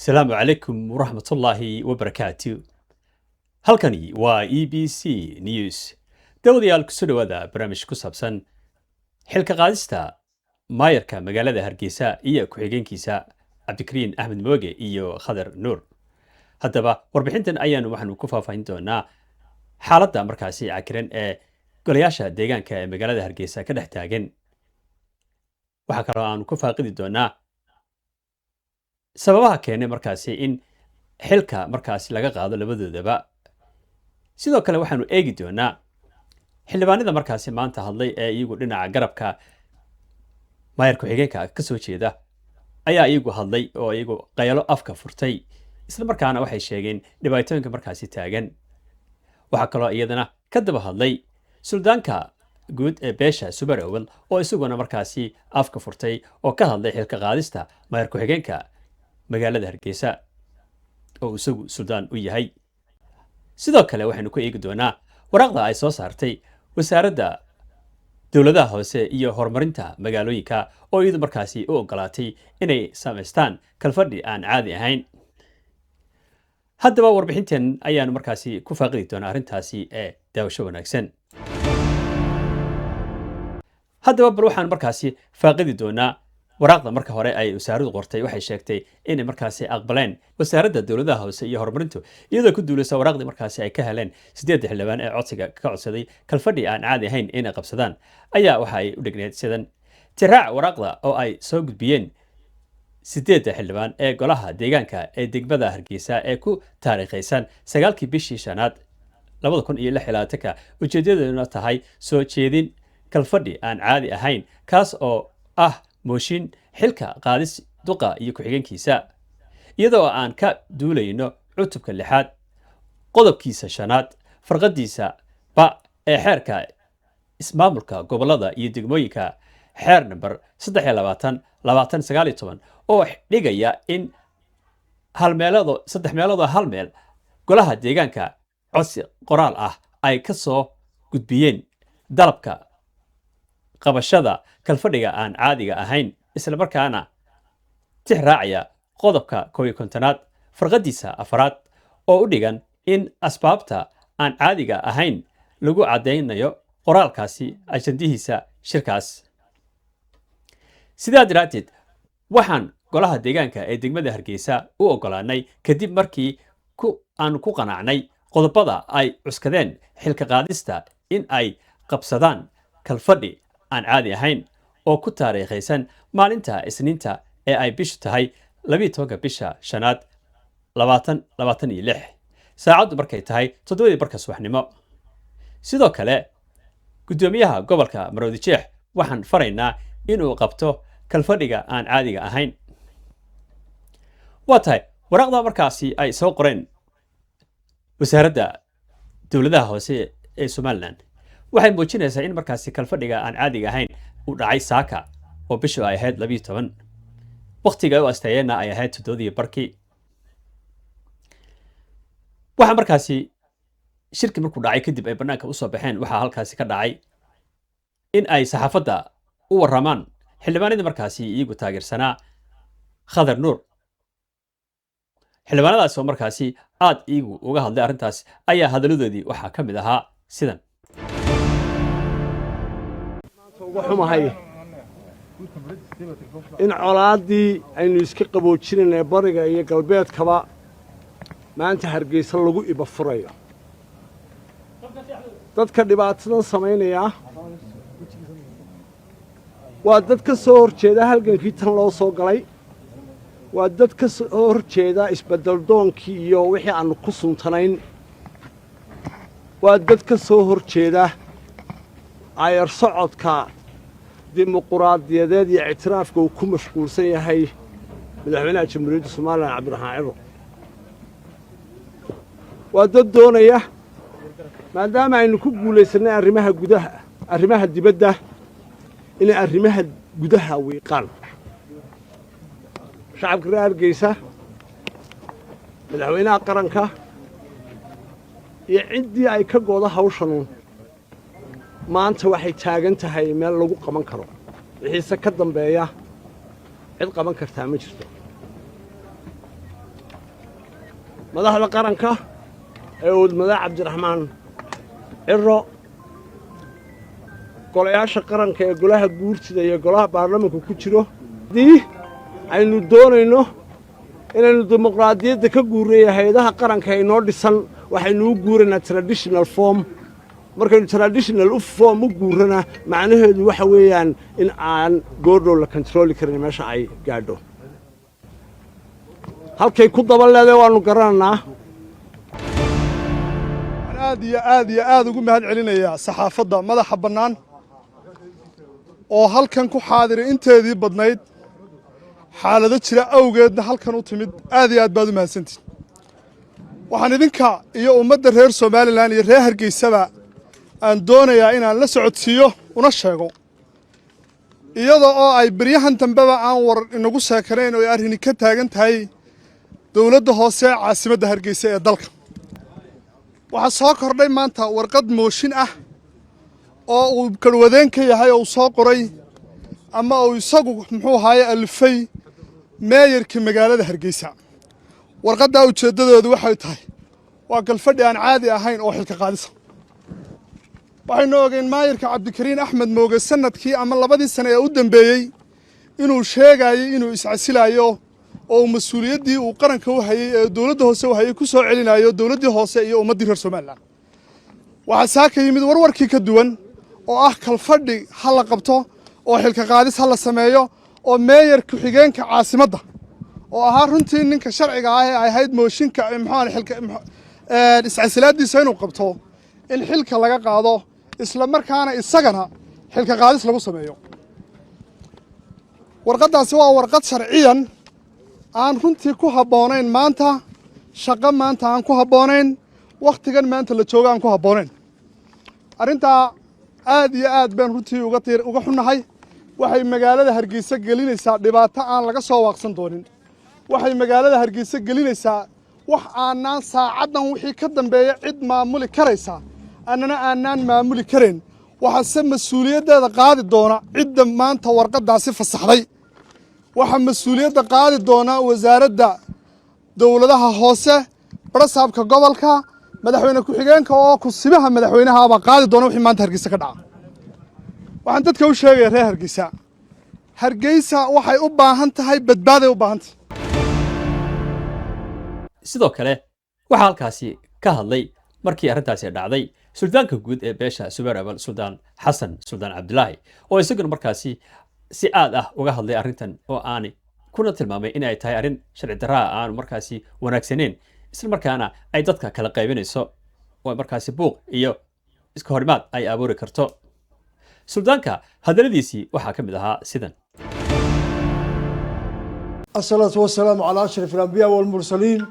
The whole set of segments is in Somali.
السلام عليكم ورحمة الله وبركاته. halkani waa EBC News. dawadayaal ku soo dhawaada barnaamij ku saabsan xilka qaadista maayarka magaalada Hargeysa iyo ku-xigeenkiisa Cabdikariin Axmed Mooge iyo Khadar Nuur. haddaba warbixintan ayaanu waxaanu ku faahfaahin doonaa xaaladda markaasi cakiran ee golayaasha deegaanka ee magaalada Hargeysa ka dhex taagan. waxa kale oo aanu ku faaqidi doonaa sababaha keenay markaasi in xilka markaasi laga qaado labadoodaba. sidoo kale waxaanu eegi doonaa xildhibaanada markaasi maanta hadlay ee iyagu dhinaca garabka maayar ku-xigeenka ka soo jeeda ayaa iyagu hadlay oo iyagu qaylo afka furtay, isla markaana waxay sheegeen dhibaatooyinka markaasi taagan. waxaa kaloo iyadana ka daba hadlay suldaanka guud ee beesha Subar Awal oo isaguna markaasi afka furtay oo ka hadlay xilka qaadista maayar ku-xigeenka magaalada Hargeysa oo isagu suldaan u yahay. sidoo kale waxaanu ku eegi doonaa waraaqda ay soo saartay wasaaradda dowladaha hoose iyo horumarinta magaalooyinka oo iyadu markaasi u ogolaatay inay samaystaan kalfadhi aan caadi ahayn. haddaba warbixintan ayaanu markaasi ku faaqidi doonaa arrintaasi ee daawasho wanaagsan. haddaba bal waxaan markaasi faaqidi doonaa waraaqda marka hore ay wasaaraddu qortay. waxay sheegtay inay markaasi aqbaleen wasaaradda dowladaha hoose iyo horumarintu iyadoo ku duulaysa waraaqdii markaasi ay ka heleen 8 xildhibaan ee codsiga ka codsaday kalfadhi aan caadi ahayn inay qabsadaan ayaa waxa ay u dhigneed sidan: tiraac waraaqda oo ay soo gudbiyeen 8 xildhibaan ee golaha deegaanka ee degmada Hargeysa ee ku taariikhaysan 9 bishii shanaad 2026 ujeedadeeduna tahay soo jeedin kalfadhi aan caadi ahayn kaas oo ah mooshin xilka qaadis duqa iyo ku-xigeenkiisa, iyadoo aan ka duulayno cutubka 6 qodobkiisa 5 farqadiisa ba ee xeerka ismaamulka gobolada iyo degmooyinka xeer number 23/2019 oo dhigaya in 3 meelood hal meel golaha deegaanka codsi qoraal ah ay ka soo gudbiyeen dalabka qabashada kalfadhiga aan caadiga ahayn, isla markaana tix raacaya qodobka 11aad farqadiisa 4 oo u dhigan in asbaabta aan caadiga ahayn lagu cadeynayo qoraalkaasi ajandihiisa shirkaas. sidaa daraateed waxaan golaha deegaanka ee degmada Hargeysa u ogolaanay kadib markii aan ku qanacnay qodobada ay cuskadeen xilka qaadista in ay qabsadaan kalfadhi aan caadi ahayn oo ku taariikhaysan maalinta Isniinta ee ay bishu tahay 12 bisha shanaad 2026 saacadu markay tahay 7 subaxnimo. sidoo kale gudoomiyaha gobolka Maroodi Jeex waxaan faraynaa inuu qabto kalfadhiga aan caadiga ahayn. waa tahay waraaqda markaasi ay soo qoreen wasaaradda dowladaha hoose ee Somaliland waxay muujinaysaa in markaasi kalfadhiga aan caadiga ahayn uu dhacay saaka oo bishu ay ahayd 12 waqtiga oo asteeyana ay ahayd 7:00. waxa markaasi shirki markuu dhacay kadib ay banaanka u soo baxeen waxa halkaasi ka dhacay in ay saxaafadda u waramaan xildhibaanada markaasi iyagu taageersanaa Khadar Nuur. xildhibaanadaas oo markaasi aad iyagu uga hadlay arrintaas ayaa hadaladoodii waxaa ka mid ahaa sidan: in colaadii aynu iska qaboojinayna bariga iyo galbeedkaba maanta Hargeysa lagu iba furayo. dadka dhibaatadan samaynaya waa dad ka soo horjeeda halgankii tan loo soo galay, waa dad ka soo horjeeda isbedel doonkii iyo wixii aanu ku suntanayn, waa dad ka soo horjeeda ayar socodka dimuqraadiyadeed iyo ictiraafka uu ku mashquulsan yahay madaxweynaha jamhuuriyadda Soomaaliya Cabdiraxmaan Ciro. waa dad doonaya maadaama aynu ku guulaysanay arrimaha dibadda inay arrimaha gudaha wiiqaan. shacabka reer Hargeysa, madaxweynaha qaranka iyo ciddii ay ka gooda hawshan maanta waxay taagan tahay meel lagu qaban karo. wixiise ka dambeeya cid qaban kartaa ma jirto. madaxda qaranka ee wadmadax cabdiraxmaan ciro golayaasha qaranka ee golaha guurtida iyo golaha baarlamaanka ku jiro haddii aynu doonayno inaynu dimuqraadiyadda ka guuraya hay-adaha qaranka ay noo dhisan waxaynu u guuraynaa traditional form markaynu traditional form u guurana macnaheedu waxa weeyaan in aan goordhow la kontarooli karin meesha ay gaadho halkay ku daba leedahay waannu garanaynaa aad iyo aad ugu mahad celinayaa saxaafadda madaxa bannaan oo halkan ku xaadiray inteedii badnayd xaalado jira awgeedna halkan u timid aad iyo aad baad u mahadsantihin waxaan idinka iyo ummadda reer somalilan iyo reer hargeysaba aan doonayaa inaan la socodsiiyo una sheego iyada oo ay beryahan dambeba aan war inagu sheekanayn oo ay arrini ka taagan tahay dowladda hoose ee caasimadda hargeysa ee dalka waxaa soo kordhay maanta warqad mooshin ah oo uu karwadeen ka yahay oo uu soo qoray ama uu isagu muxuu ahaaye alifay meeyarka magaalada hargeysa warqaddaa ujeeddadoodu waxay tahay waa galfadhi aan caadi ahayn oo xilka qaadisa waxaynu ogeyn maayarka cabdikariin axmed mooge sanadkii ama labadii sane ee u dambeeyey inuu sheegayey inuu iscasilayo oo uu mas-uuliyaddii uu qaranka u hayey ee dowladda hoose u hayey ku soo celinayo dowladdii hoose iyo ummaddii reer somalilan waxaa saaka yimid warwarkii ka duwan oo ah kalfadhi ha la qabto oo xilka qaadis ha la sameeyo oo meeyar ku-xigeenka caasimadda oo ahaa runtii ninka sharciga ah ee ay ahayd mooshinka iscasilaaddiisa inuu qabto in xilka laga qaado isla markaana isagana xilka qaadis lagu sameeyo warqaddaasi waa warqad sharciyan aan runtii ku habboonayn maanta shaqo maanta aan ku habboonayn wakhtigan maanta la joogo aan ku habboonayn arrintaa aad iyo aad baan runtii uga xunnahay waxay magaalada hargeysa gelinaysaa dhibaato aan laga soo waaqsan doonin waxay magaalada hargeysa gelinaysaa wax aanaan saacaddan wixii ka dambeeya cid maamuli karaysa annana aanaan maamuli karayn waxaase mas-uuliyaddeeda qaadi doona cidda maanta warqaddaasi fasaxday waxaa mas-uuliyadda qaadi doona wasaaradda dowladaha hoose barasaabka gobolka madaxweyne ku-xigeenka oo kusibaha madaxweynahaabaa qaadi doona wixii maanta hargeysa ka dhaca waxaan dadka u sheegaya reer hargeysa hargeysa waxay u baahan tahay badbaaday u baahan tahay sidoo kale waxaa halkaasi ka hadlay markii arrintaasi dhacday suldaanka guud ee beesha subeer abal suldaan xasan suldaan cabdulaahi oo isaguna markaasi si aad ah uga hadlay arrintan oo aani kuna tilmaamay in ay tahay arrin sharci darraa aanu markaasi wanaagsaneyn isla markaana ay dadka kala qaybinayso oo markaasi buuq iyo iska horimaad ay abuuri karto suldaanka hadalladiisii waxaa ka mid ahaa sidan الصلاة والسلام على أشرف الأنبياء والمرسلين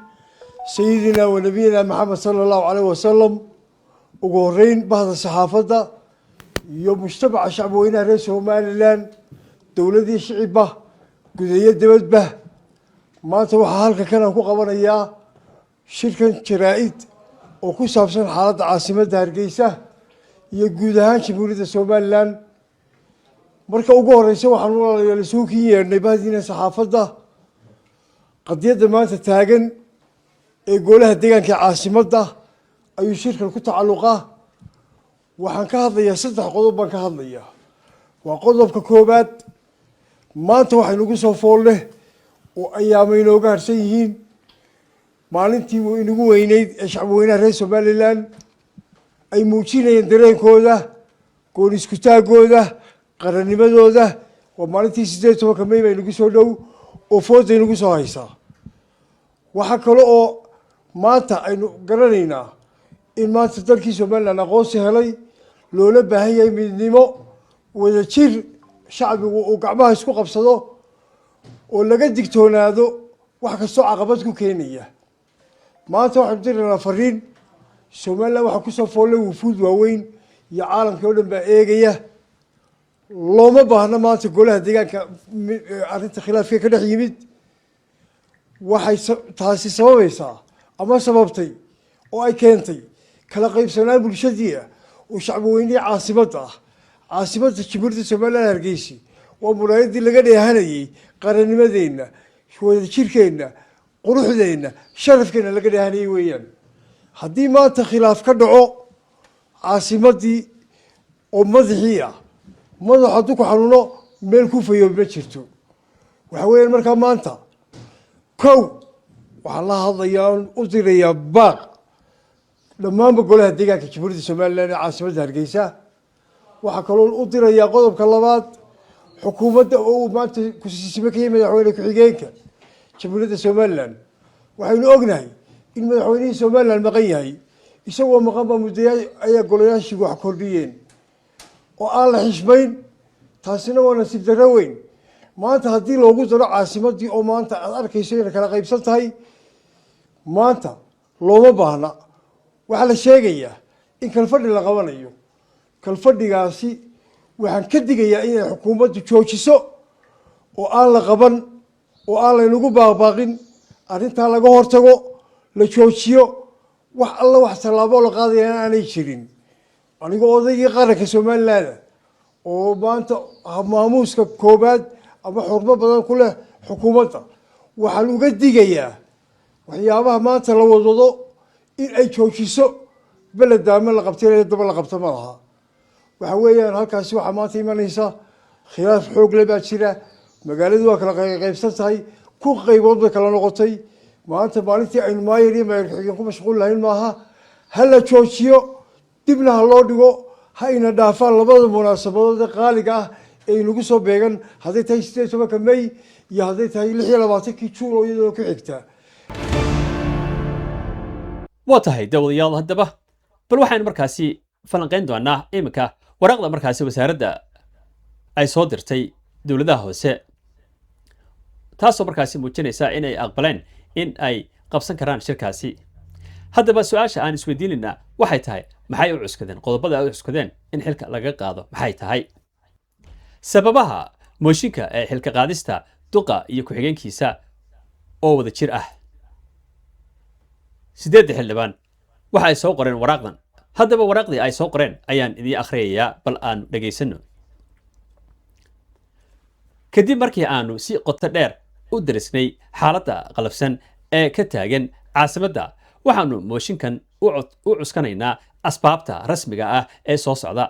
سيدنا ونبينا محمد صلى الله عليه وسلم وقورين بعض الصحافة يوم مجتمع شعب وين رئيس somalilan dowladii shicibba gudayo dibadba maanta waxaa halka kana ku qabanayaa shirkan jaraa'id oo ku saabsan xaaladda caasimadda hargeysa iyo guud ahaan jamhuuriyadda somalilan marka ugu horeysa waxaan walaalayaal isugu kin yeedhnay bahdiina saxaafadda qadiyadda maanta taagan ee golaha deegaanka caasimadda ayuu shirkan ku tacalluqaa waxaan ka hadlayaa 3 qodob baan ka hadlayaa waa qodobka koobaad maanta waxay nagu soo foolle oo ayaama inooga harsan yihiin maalintii inagu weyneyd ee shacbweynaha reer somalilan ay muujinayeen dareenkooda goon iskutaagooda qarannimadooda waa maalintii 18 May bay nagu soo dhow oo fooday nagu soo haysaa waxa kale oo maanta aynu garanaynaa in maanta dalkii somalilan aqoonsi helay loola baahan yahay midnimo wada jir shacbigu uu gacmaha isku qabsado oo laga digtoonaado wax kastoo caqabad ku keenaya maanta waxaynu diraynaa fariin somalilan waxaa kusoo foollay wufuud waaweyn iyo caalamkii oo dhan baa eegaya looma baahna maanta golaha deegaanka arrinta khilaafka ka dhex yimid waxay taasi sababaysaa ama sababtay oo ay keentay kala qaybsanaan bulshadii ah oo shacbiweynihii caasimadda ah caasimadda jamhuuriyadda somalilan hargeysa waa muraayadii laga dheehanayay qarannimadeenna wada jirkeenna quruxdeenna sharafkeena laga dhahanayay weeyaan haddii maanta khilaaf ka dhaco caasimadii oo madaxii ah madax hadduu ku xanuuno meel ku fayoob ma jirto waxa weeyaan markaa maanta kow waxaan la hadlayaa u dirayaa baaq dhammaanba golaha deegaanka jamhuuriyadda somalilan ee caasimadda hargeysa waxaa kaloo u dirayaa qodobka labaad xukuumadda oo uu maanta kusiisime ka yahay madaxweyne ku-xigeenka jamhuuriyadda somalilan waxaynu ognahay in madaxweynihii somalilan maqan yahay isagoo maqan baa muddayaa ayaa golayaashii wax kordhiyeen oo aan la xishmayn taasina waa nasiib darro weyn maanta haddii loogu daro caasimadii oo maanta aad arkayso inay kala qaybsan tahay maanta looma baahna waxaa la sheegayaa in kalfadhi la qabanayo kalfadhigaasi waxaan ka digayaa inay xukuumaddu joojiso oo aan la qaban oo aan laynagu baaqbaaqin arrintaa laga hortago la joojiyo wax alla wax tallaabo la qaadaya aanay jirin anigoo odaygii qaranka somaliland oo maanta maamuuska koobaad ama xurmo badan ku leh xukuumadda waxaan uga digayaa waxyaabaha maanta la wadwado in ay joojiso beled daama la qabtay daba la qabto ma laha waxa weeyaan halkaasi waxaa maanta imanaysa khilaaf xoog leh baa jira magaaladu waa kala qaybsan tahay ku qaybood bay kala noqotay maanta maalintii aynu maayar iyo maayar ku-xigeen ku mashquul lahayn maaha ha la joojiyo dibna ha loo dhigo ha ina dhaafaan labada munaasabadood ee qaaliga ah ee inagu soo beegan hadday tahay 18 May iyo hadday tahay 26 Juun oo iyadoo ku xigta waa tahay dawadayaal haddaba bal waxaynu markaasi falanqayn doonaa iminka waraaqda markaasi wasaaradda ay soo dirtay dowladaha hoose taasoo markaasi muujinaysa inay aqbaleen in ay qabsan karaan shirkaasi haddaba su-aasha aan isweydiinayna waxay tahay maxay u cuskadeen qodobada ay u cuskadeen in xilka laga qaado maxay tahay sababaha mooshinka ee xilka qaadista duqa iyo ku-xigeenkiisa oo wada jir ah 8 xildhibaan waxa ay soo qoreen waraaqdan haddaba waraaqdii ay soo qoreen ayaan idiin akhriyayaa bal aanu dhegaysano kadib markii aanu si qoto dheer u darisnay xaaladda qalabsan ee ka taagan caasimadda waxaanu mooshinkan u cuskanaynaa asbaabta rasmiga ah ee soo socda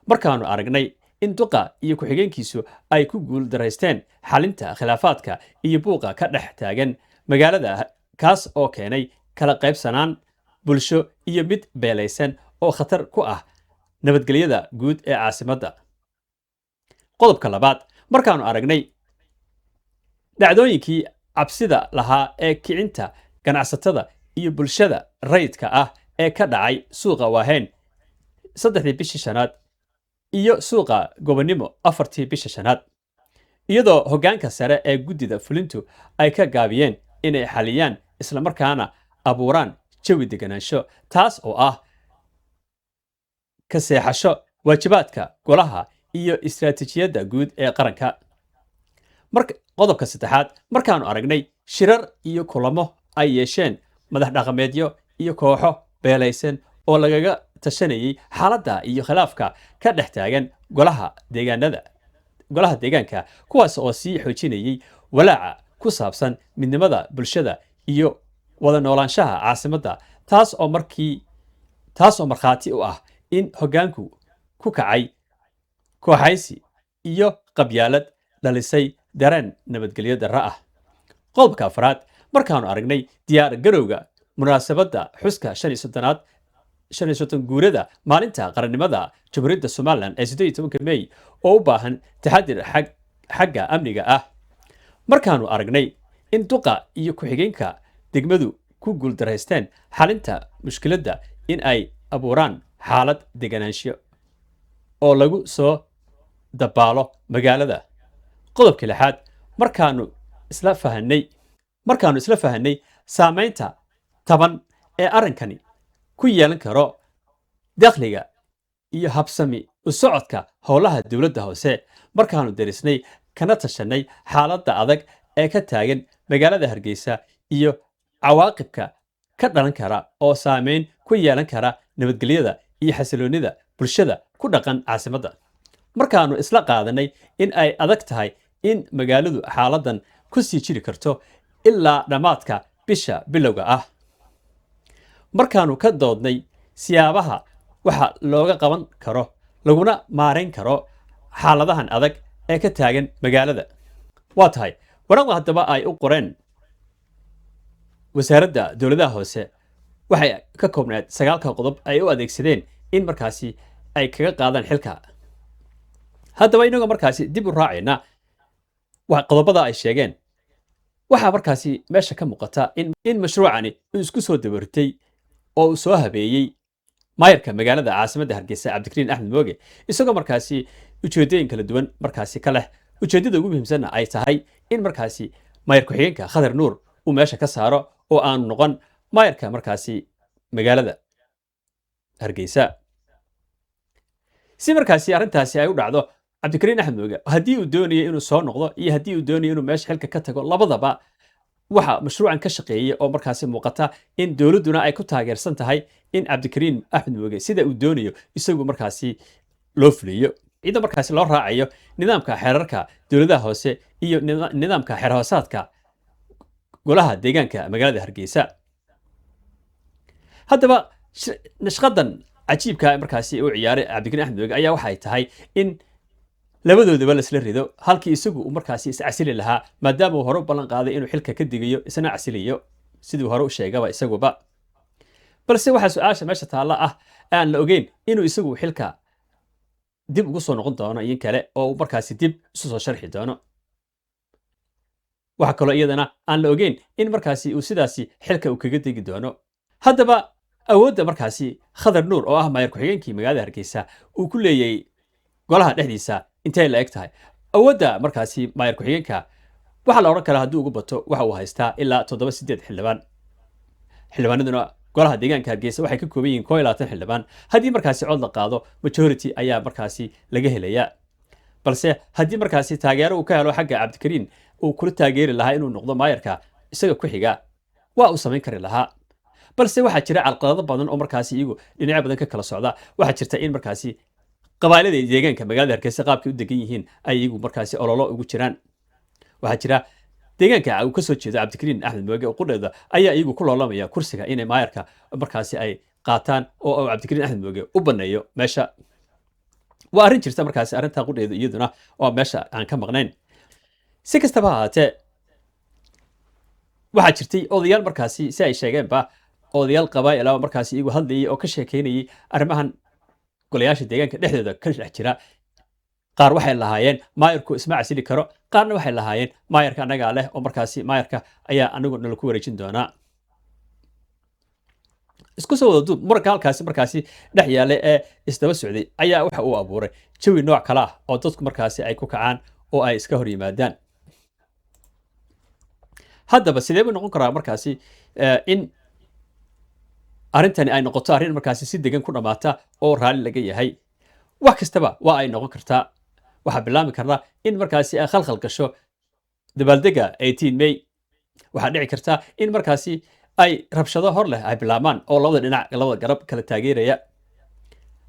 markaanu aragnay in duqa iyo ku-xigeenkiisu ay ku guul daraysteen xalinta khilaafaadka iyo buuqa ka dhex taagan magaalada kaas oo keenay kala qaybsanaan bulsho iyo mid beelaysan oo khatar ku ah nabadgelyada guud ee caasimadda qodobka labaad markaanu aragnay dhacdooyinkii cabsida lahaa ee kicinta ganacsatada iyo bulshada rayidka ah ee ka dhacay suuqa waaheen 3 bishii shanaad iyo suuqa gobonimo 4 bishii shanaad iyadoo hoggaanka sare ee guddida fulintu ay ka gaabiyeen inay xaliyaan isla markaana abuuraan jawi deganaansho taas oo ah ka seexasho waajibaadka golaha iyo istiraatiijiyadda guud ee qaranka qodobka saddexaad markaanu aragnay shirar iyo kulamo ay yeesheen madax dhaqameedyo iyo kooxo beelaysan oo lagaga tashanayay xaaladda iyo khilaafka ka dhex taagan golaha deegaanka kuwaas oo sii xoojinayay walaaca ku saabsan midnimada bulshada iyo wada noolaanshaha caasimadda taas oo markhaati u ah in hoggaanku ku kacay kooxaysi iyo qabyaalad dhalisay dareen nabadgelyo darro ah qodobka afraad markaanu aragnay diyaar garowga munaasabadda xuska 35 guurada maalinta qarannimada jamhuuriyadda somalilan ee 18 May oo u baahan taxadir xagga amniga ah markaanu aragnay in duqa iyo ku-xigeenka degmadu ku guuldaraysteen xalinta mushkiladda in ay abuuraan xaalad deganaansho oo lagu soo dabaalo magaalada qodobka lixaad markaanu isla fahanay saamaynta taban ee arrinkani ku yeelan karo dakhliga iyo habsami u socodka howlaha dowladda hoose markaanu darisnay kana tashanay xaaladda adag ee ka taagan magaalada hargeysa iyo cawaaqibka ka dhalan kara oo saameyn ku yeelan kara nabadgelyada iyo xasiloonida bulshada ku dhaqan caasimadda markaanu isla qaadanay in ay adag tahay in magaaladu xaaladan ku sii jiri karto ilaa dhammaadka bisha bilowga ah markaanu ka doodnay siyaabaha waxa looga qaban karo laguna maarayn karo xaaladahan adag ee ka taagan magaalada waa tahay waraaqda haddaba ay u qoreen wasaaradda dowladaha hoose waxay ka koobnayd 9 qodob ay u adeegsadeen in markaasi ay kaga qaadaan xilka haddaba inagoo markaasi dib u raacayna wax qodobada ay sheegeen waxaa markaasi meesha ka muuqata in mashruucani uu isku soo dabartay oo uu soo habeeyey maayarka magaalada caasimadda hargeysa cabdikariin axmed mooge isagoo markaasi ujeedooyin kala duwan markaasi ka leh ujeeddada ugu muhiimsanna ay tahay in markaasi maayar ku-xigeenka khadar nuur uu meesha ka saaro oo aanu noqon maayarka markaasi magaalada hargeysa si markaasi arrintaasi ay u dhacdo cabdikariin axmed mooge haddii uu doonayo inuu soo noqdo iyo haddii uu doonayo inuu meesha xilka ka tago labadaba waxa mashruucan ka shaqeeyay oo markaasi muuqata in dowladduna ay ku taageersan tahay in cabdikariin axmed mooge sida uu doonayo isagu markaasi loo fuliyo iyadoo markaasi loo raacayo nidaamka xeerarka dowladaha hoose iyo nidaamka xeer hoosaadka golaha deegaanka magaalada hargeysa haddaba nashqadan cajiibka markaasi uu ciyaaray cabdikariin axmed mooge ayaa waxay tahay in labadoodaba la isla rido halkii isagu uu markaasi is casili lahaa maadaama uu hore u ballan qaaday inuu xilka ka digayo isna casiliyo sidii hore u sheegaba isaguba balse waxaa su-aasha meesha taalla ah aan la ogeyn inuu isagu xilka dib ugu soo noqon doono iyo kale oo uu markaasi dib isu soo sharxi doono waxa kaloo iyadana aan la ogeyn in markaasi uu sidaasi xilka uu kaga degi doono haddaba awoodda markaasi khadar nuur oo ah maayar ku-xigeenkii magaalada hargeysa uu ku leeyay golaha dhexdiisa intay la eg tahay awoodda markaasi maayar ku-xigeenka waxaa la odhan karaa haddii ugu bato waxa uu haystaa ilaa 7-8 xildhibaan xildhibaanaduna golaha deegaanka hargeysa waxay ka kooban yihiin 21 xildhibaan haddii markaasi cod la qaado majority ayaa markaasi laga helayaa balse haddii markaasi taageero uu ka helo xagga cabdikariin uu kula taageeri lahaa inuu noqdo maayarka isaga ku xiga waa uu samayn kari lahaa balse waxaa jira calqalado badan oo markaasi iyagu dhinacyo badan ka kala socda waxaa jirta in markaasi qabaa'ilada deegaanka magaalada hargeysa qaabkay u degan yihiin ay iyagu markaasi ololo ugu jiraan waxaa jira deegaanka uu ka soo jeedo cabdikariin axmed mooge oo qudheeda ayaa iyagu ku loolamaya kursiga inay maayarka markaasi ay qaataan oo uu cabdikariin axmed mooge u banneeyo meesha waa arrin jirta markaasi arrintaa qudheedu iyaduna oo meesha aan ka maqnayn si kastaba ha ahaatee waxaa jirtay odayaal markaasi si ay sheegeenba odayaal qabaa'il ah oo markaasi iyagu hadlayay oo ka sheekeynayay arrimahan golayaasha deegaanka dhexdooda ka dhex jira qaar waxay lahaayeen maayarku isma casili karo qaarna waxay lahaayeen maayarka annagaa leh oo markaasi maayarka ayaa anagu nala ku wareejin doonaa isku soo wada duub muranka halkaasi markaasi dhex yaallay ee isdaba socday ayaa waxa uu abuuray jawi nooc kale ah oo dadku markaasi ay ku kacaan oo ay iska hor yimaadaan haddaba sidee buu noqon karaa markaasi in arrintani ay noqoto arrin markaasi si degan ku dhammaata oo raalli laga yahay wax kastaba waa ay noqon kartaa waxaa bilaami karta in markaasi ay khalkhal gasho dabaaldega 18 May waxaa dhici karta in markaasi ay rabshado hor leh ay bilaabmaan oo labada dhinac labada garab kala taageeraya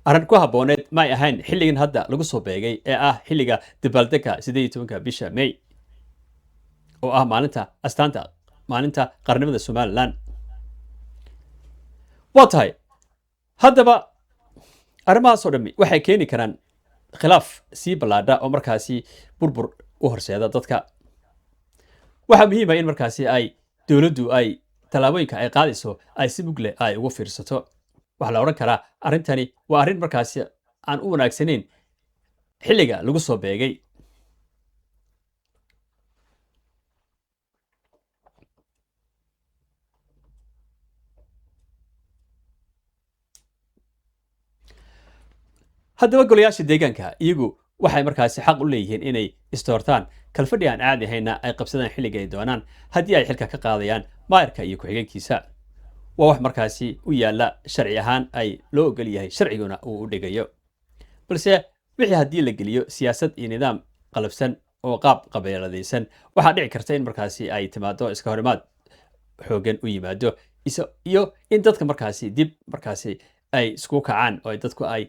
arrin ku habbooneed ma ay ahayn xilligan hadda lagu soo beegay ee ah xilliga dabaaldega 18 bisha May oo ah maalinta qarnimada Somaliland waa tahay haddaba arrimahaas oo dhammi waxay keeni karaan khilaaf sii ballaadha oo markaasi burbur u horseeda dadka waxaa muhiim ah in markaasi ay dowladdu ay tallaabooyinka ay qaadayso ay si mug leh ay ugu fiirsato waxaa la odhan karaa arrintani waa arrin markaasi aan u wanaagsanayn xilliga lagu soo beegay haddaba golayaasha deegaanka iyagu waxay markaasi xaq u leeyihiin inay istoortaan kalfadhi aan caadi ahayna ay qabsadaan xilliga ay doonaan haddii ay xilka ka qaadayaan maayarka iyo ku-xigeenkiisa waa wax markaasi u yaalla sharci ahaan ay loo ogol yahay sharciguna uu u dhigayo balse wixii haddii la geliyo siyaasad iyo nidaam qalabsan oo qaab qabeeladaysan waxaa dhici karta in markaasi ay timaado iska horimaad xooggan u yimaado iyo in dadka markaasi dib markaasi ay isku kacaan oo dadku ay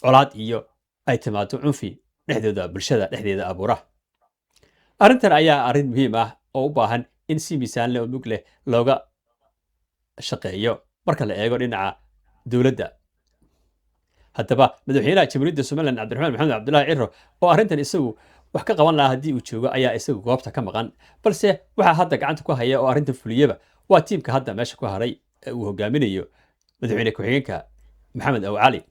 colaad iyo ay timaado cunfi dhexdooda bulshada dhexdeeda abuura arrintan ayaa arrin muhiim ah oo u baahan in si miisaan leh oo mug leh looga shaqeeyo marka la eego dhinaca dowladda haddaba madaxweynaha jamhuuriyadda somalilan cabdiraxmaan maxamed cabdulaahi ciro oo arrintan isagu wax ka qaban lahaa haddii uu joogo ayaa isagu goobta ka maqan balse waxaa hadda gacanta ku haya oo arrintan fuliyaba waa tiimka hadda meesha ku haray ee uu hogaaminayo madaxweyne ku-xigeenka maxamed aw cali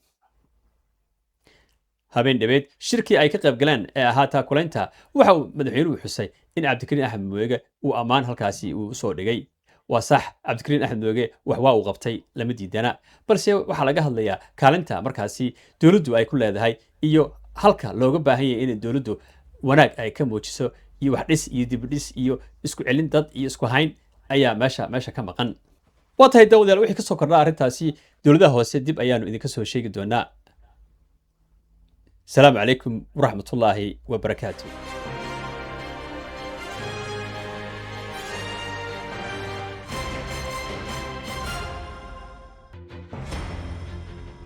habeen dhabeed shirkii ay ka qayb galeen ee ahaa taakulaynta waxa uu madaxweynuhu xusay in cabdikariin axmed mooge uu ammaan halkaasi uu soo dhigay waa sax cabdikariin axmed mooge wax waa uu qabtay lama diidana balse waxaa laga hadlayaa kaalinta markaasi dowladdu ay ku leedahay iyo halka looga baahan yahay in dowladdu wanaag ay ka muujiso iyo wax dhis iyo dibdhis iyo isku celin dad iyo isku hayn ayaa meesha ka maqan waa tahay dawadayaal wixii ka soo kordhaa arrintaasi dowladaha hoose dib ayaanu idinka soo sheegi doonaa السلام عليكم ورحمة الله وبركاته